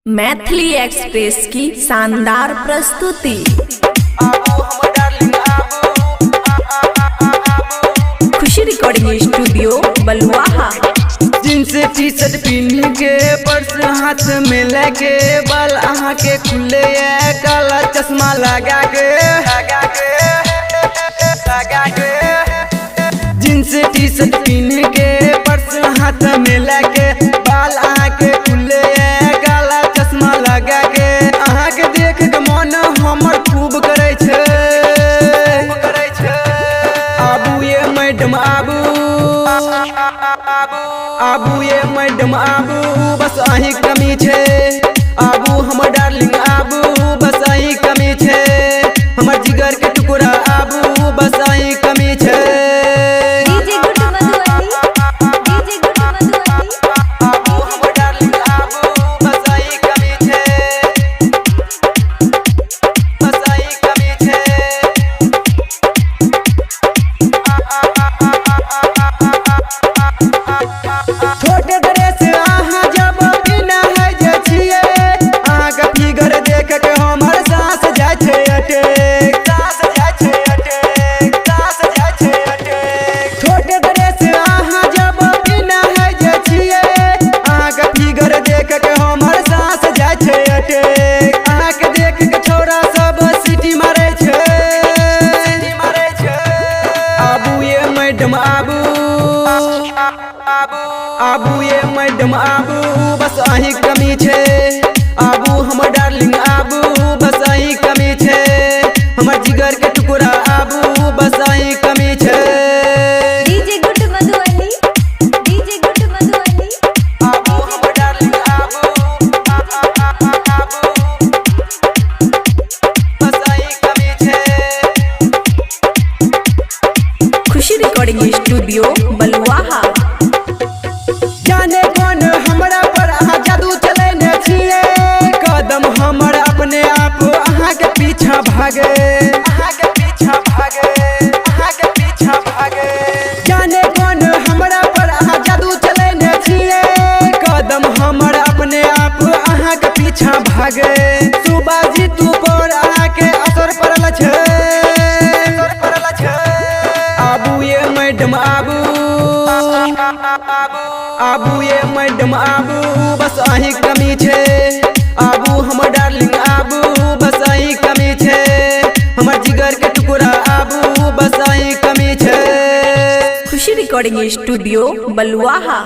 Maithili express की शानदार प्रस्तुति। खुशी रिकॉर्डिंग स्टूडियो बलुआहा। जींस टी शर्ट पहन के पर्स हाथ में लेके बाल आहा के खुले काला चश्मा लगा के जींस टी शर्ट पहन के पर्स हाथ में लेके बाल आहा के खुले काला चश्मा लगा के आहा के देख के मन हमर खूब करे छे। आबू ये मैडम आबू आबू ये मैडम आबू बस आही कमी छे। आबू हमर डार्लिंग आबू बस आही कमी छे। हमर जिगर के टुकड़ा आबू बस आही कमी छे। आबू हमर डार्लिंग आबू बस आही कमी छे। बस आही कमी छे। छोटे ड्रेस आहा जब बिना है जे छिए आहा के फिगर देख के हमर सांस जाय छै अटक। सांस जाय छै अटक। सांस जाय छै अटक। छोटे ड्रेस आहा जब बिना है जे छिए आहा के फिगर देख के हमर सांस जाय छै अटक। आहा के देख के छोरा सब सीटी मारे छै। सीटी मारे छै। आबू ये मैडम आबू आबू ये मैडम आबू बस आही कमी छे। आबू हमर डार्लिंग आबू बस आही कमी छे। हमर जिगर के टुकड़ा आबू बस आही कमी छे। आबू हमर डार्लिंग आबू बस आही कमी छे। खुशी रिकॉर्डिंग स्टूडियो बलुआहा। जाने कौन हमरा पर आहा जादू चलेने छिए। कदम हमर अपने आप आहा के पीछा भागे। आहा के पीछा भागे। आहा के पीछा भागे। जाने कौन हमरा पर आहा जादू चलेने छिए। कदम हमर अपने आप आहा के पीछा भागे। सुबह जी तू पर आहा के असर पड़ल छे। असर पड़ल छे। आबू ये मैडम आबू आबू ये मैडम आबू बस आही कमी छे। आबू हमर डार्लिंग आबू बस आही कमी छे। हमर जिगर के टुकड़ा आबू बस आही कमी छे। खुशी रिकॉर्डिंग स्टूडियो बलुआहा।